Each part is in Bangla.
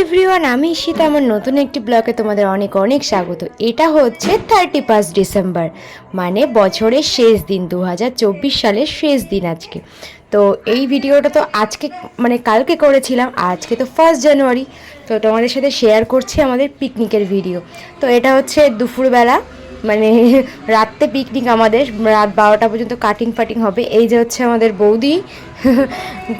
এভরিওয়ান, আমি ঈশিতা। আমার নতুন একটি ব্লগে তোমাদের অনেক অনেক স্বাগত। এটা হচ্ছে 31 ডিসেম্বর, মানে বছরের শেষ দিন, 2024 সালের শেষ দিন আজকে। তো এই ভিডিওটা তো আজকে মানে কালকে করেছিলাম, আজকে তো 1 জানুয়ারি। তো তোমাদের সাথে শেয়ার করছি আমাদের পিকনিকের ভিডিও। তো এটা হচ্ছে দুপুরবেলা, মানে রাত্রে পিকনিক, আমাদের রাত 12টা পর্যন্ত কাটিং ফাটিং হবে। এই যে হচ্ছে আমাদের বৌদি।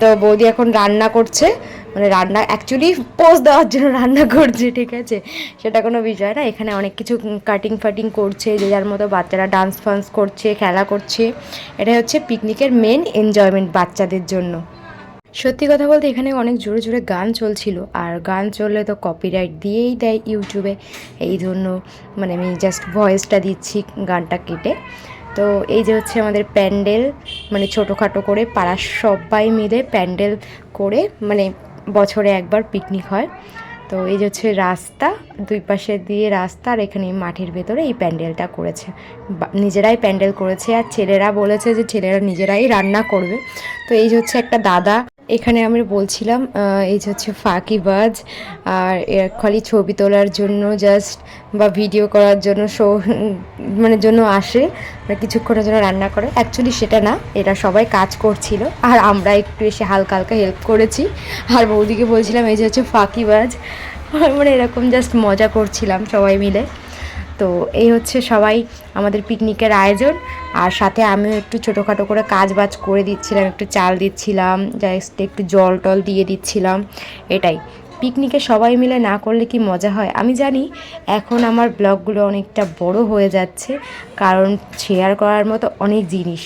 তো বৌদি এখন রান্না করছে, মানে রান্না অ্যাকচুয়ালি পোজ দেওয়ার জন্য রান্না করছে, ঠিক আছে, সেটা কোনো বিষয় না। এখানে অনেক কিছু কাটিং ফাটিং করছে, যে যার মতো বাচ্চারা ডান্স ফান্স করছে, খেলা করছে। এটা হচ্ছে পিকনিকের মেন এনজয়মেন্ট বাচ্চাদের জন্য। সত্যি কথা বলতে এখানে অনেক জোরে জোরে গান চলছিল, আর গান চললে তো কপিরাইট দিয়েই দেয় ইউটিউবে। এই জন্য মানে আমি জাস্ট ভয়েসটা দিচ্ছি গানটা কেটে। তো এই যে হচ্ছে আমাদের প্যান্ডেল, মানে ছোটোখাটো করে পাড়ার সবাই মিলে প্যান্ডেল করে, মানে বছরে একবার পিকনিক হয়। তো এই যে হচ্ছে রাস্তা, দুই পাশে দিয়ে রাস্তা, আর এখানে মাঠের ভেতরে এই প্যান্ডেলটা করেছে। নিজেরাই প্যান্ডেল করেছে, আর ছেলেরা বলেছে যে ছেলেরা নিজেরাই রান্না করবে। তো এই যে হচ্ছে একটা দাদা, এখানে আমি বলছিলাম, এই যে হচ্ছে ফাঁকিবাজ, আর খালি ছবি তোলার জন্য জাস্ট, বা ভিডিও করার জন্য মানে জন্য আসে, কিছুক্ষণের জন্য রান্না করে। অ্যাকচুয়ালি সেটা না, এরা সবাই কাজ করছিল, আর আমরা একটু এসে হালকা হালকা হেল্প করেছি। আর বৌদিকে বলছিলাম এই যে হচ্ছে ফাঁকিবাজ, মানে এরকম জাস্ট মজা করছিলাম সবাই মিলে। তো এই হচ্ছে সবাই আমাদের পিকনিকের আয়োজন। আর সাথে আমিও একটু ছোটোখাটো করে কাজ বাজ করে দিচ্ছিলাম, একটু চাল দিচ্ছিলাম, জাস্ট একটু জল টল দিয়ে দিচ্ছিলাম। এটাই পিকনিকে সবাই মিলে না করলে কি মজা হয়। আমি জানি এখন আমার ব্লগগুলো অনেকটা বড় হয়ে যাচ্ছে, কারণ শেয়ার করার মতো অনেক জিনিস,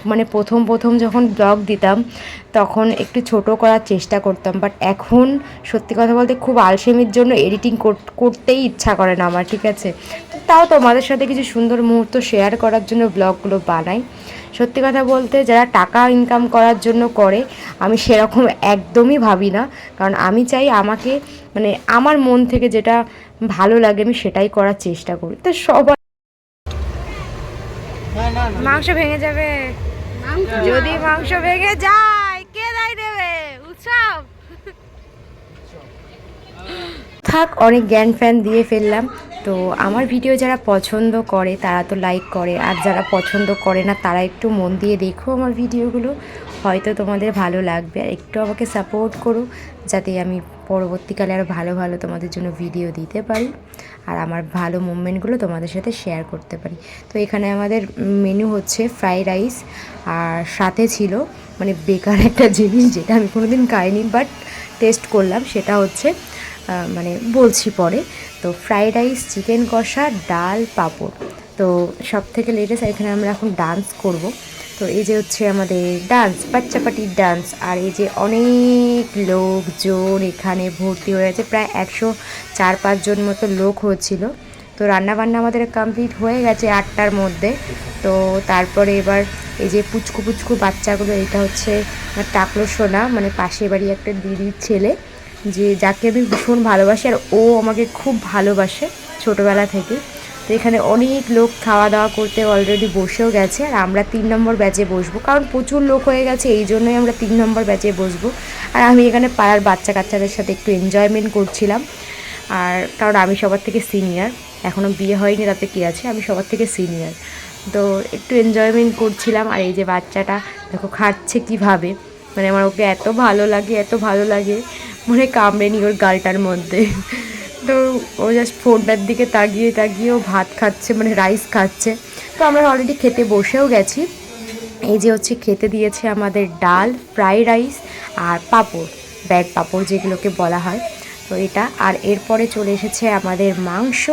মানে প্রথম প্রথম যখন ব্লগ দিতাম তখন একটু ছোট করার চেষ্টা করতাম, বাট এখন সত্যি কথা বলতে খুব আলসেমির জন্য এডিটিং করতেই ইচ্ছা করে না আমার, ঠিক আছে। তাও তোমাদের সাথে কিছু সুন্দর মুহূর্ত শেয়ার করার জন্য ব্লগগুলো বানাই। সত্যি কথা বলতে যারা টাকা ইনকাম করার জন্য করে, আমি সেরকম একদমই ভাবি না, কারণ আমি চাই আমাকে, মানে আমার মন থেকে যেটা ভালো লাগে আমি সেটাই করার চেষ্টা করি। তো সবাই মাংস ভেঙে যাবে, যদি মাংস ভেঙে যায় কে দায় দেবে? উৎসব থাক, অনেক জ্ঞান ফ্যান দিয়ে ফেললাম। তো আমার ভিডিও যারা পছন্দ করে তারা তো লাইক করে, আর যারা পছন্দ করে না তারা একটু মন দিয়ে দেখো আমার ভিডিওগুলো, হয়তো তোমাদের ভালো লাগবে। আর একটু আমাকে সাপোর্ট করো, যাতে আমি পরবর্তীকালে আরও ভালো ভালো তোমাদের জন্য ভিডিও দিতে পারি, আর আমার ভালো মুভমেন্টগুলো তোমাদের সাথে শেয়ার করতে পারি। তো এখানে আমাদের মেনু হচ্ছে ফ্রাইড রাইস, আর সাথে ছিল মানে বেকার একটা জিনিস, যেটা আমি কোনোদিন খাইনি বাট টেস্ট করলাম, সেটা হচ্ছে মানে বলছি পরে। তো ফ্রাইড রাইস, চিকেন কষা, ডাল, পাঁপড়। তো সব থেকে লেটেস্ট এখানে আমরা এখন ডান্স করব। তো এই যে হচ্ছে আমাদের ডান্স, বাচ্চা পার্টির ডান্স। আর এই যে অনেক লোকজন এখানে ভর্তি হয়ে আছে, প্রায় 104-105 জন মতো লোক হয়েছিল। তো রান্নাবান্না আমাদের কমপ্লিট হয়ে গেছে 8টার মধ্যে। তো তারপরে এবার এই যে পুচকু পুচকু বাচ্চাগুলো, এটা হচ্ছে টাকলো সোনা, মানে পাশের বাড়ি একটা দিদির ছেলে, যে যাকে আমি ভীষণ ভালোবাসি, আর ও আমাকে খুব ভালোবাসে ছোটোবেলা থেকে। তো এখানে অনেক লোক খাওয়া দাওয়া করতে অলরেডি বসেও গেছে, আর আমরা 3 নম্বর ব্যাচে বসবো, কারণ প্রচুর লোক হয়ে গেছে, এই জন্যই আমরা 3 নম্বর ব্যাচে বসবো। আর আমি এখানে পাড়ার বাচ্চা কাচ্চাদের সাথে একটু এনজয়মেন্ট করছিলাম, আর কারণ আমি সবার থেকে সিনিয়র, এখনও বিয়ে হয়নি তাতে কী আছে, আমি সবার থেকে সিনিয়র। তো একটু এনজয়মেন্ট করছিলাম। আর এই যে বাচ্চাটা দেখো খাচ্ছে কীভাবে, মানে আমার ওকে এত ভালো লাগে, এত ভালো লাগে, মনে কামড়ে নি ওর গালটার মধ্যে। তো ও জাস্ট ফোনটার দিকে তাকিয়ে তাকিয়ে ও ভাত খাচ্ছে, মানে রাইস খাচ্ছে। তো আমরা অলরেডি খেতে বসেও গেছি। এই যে হচ্ছে খেতে দিয়েছে আমাদের ডাল, ফ্রাইড রাইস, আর পাঁপড়, ব্যাগ পাঁপড় যেগুলোকে বলা হয়। তো এটা, আর এরপরে চলে এসেছে আমাদের মাংস।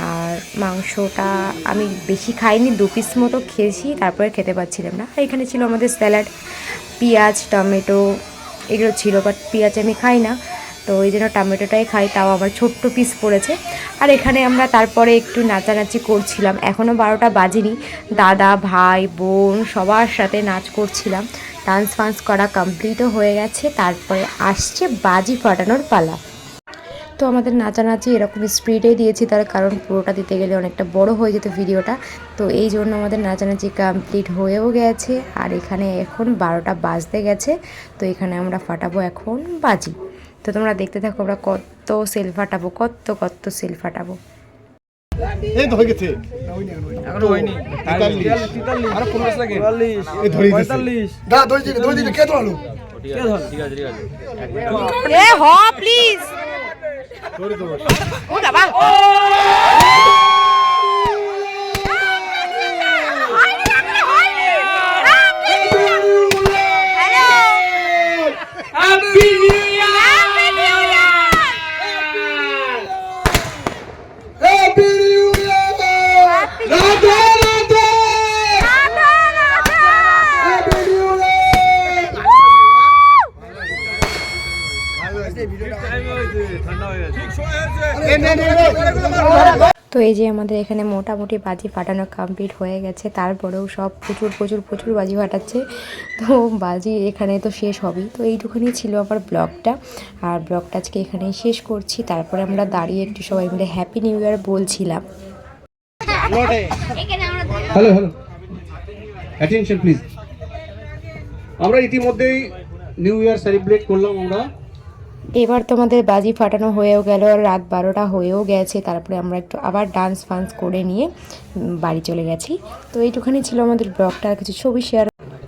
আর মাংসটা আমি বেশি খাইনি, 2 পিস মতো খেয়েছি, তারপরে খেতে পারছিলাম না। আর এখানে ছিল আমাদের স্যালাড, পেঁয়াজ, টমেটো এগুলো ছিল, বাট পেঁয়াজ আমি খাই না, তো ওই জন্য টমেটোটাই খাই, তাও আমার ছোট্ট পিস পড়েছে। আর এখানে আমরা তারপরে একটু নাচানাচি করছিলাম, এখনও 12টা বাজেনি, দাদা ভাই বোন সবার সাথে নাচ করছিলাম, ডান্স ফান্স করা কমপ্লিটও হয়ে গেছে। তারপরে আসছে বাজি ফাটানোর পালা। তো আমাদের নাচানাচি এরকম স্পিডে দিয়েছি, তার কারণ পুরোটা দিতে গেলে অনেকটা বড় হয়ে যেত ভিডিওটা, তো এই জন্য আমাদের নাচানাচি কমপ্লিট হয়েও গেছে। আর এখানে এখন 12টা বাজতে গেছে, তো এখানে আমরা ফাটাবো এখন বাজি। তো তোমরা দেখতে থাকো আমরা কত সেল ফাটাবো, কত সেল ফাটাবো। এই তো হয়ে গেছে, এখনো হয়নি। 43 আর 15 সেকেন্ড 44 এই ধরে দিছে 45 দা ধরে দিতে কে ধরলো? কে ধর? ঠিক আছে এ হ প্লিজ ধরে তো ও বাবা happy new year, Radhe Radhe, happy new year. ঠান্ডা হয়ে গেছে। তো এই যে আমাদের এখানে মোটামুটি বাজি ফাটানো কমপ্লিট হয়ে গেছে, তারপরেও সব প্রচুর বাজি ফাটাচ্ছে। তো বাজি এখানে তো শেষ হবেই। তো এইটুখানি ছিল আমার ব্লগটা, আর ব্লগটা আজকে এখানেই শেষ করছি। তারপরে আমরা দাঁড়িয়ে একটু সবাই মিলে হ্যাপি নিউ ইয়ার বলছিলাম। Hello attention please. আমরা ইতিমধ্যেই নিউ ইয়ার সেলিব্রেট করলাম আমরা। এবার তোমাদের বাজি ফাটানো হয়েও গেল, রাত 12টা হয়েও গেছে। তারপরে আমরা একটু আবার ডান্স ফান্স করে নিয়ে বাড়ি চলে গেছি। তো এইটুখানি ছিল আমাদের ব্লগটা। আর কিছু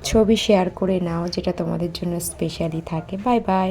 ছবি শেয়ার করে নাও যেটা তোমাদের জন্য স্পেশালি থাকে। Bye bye.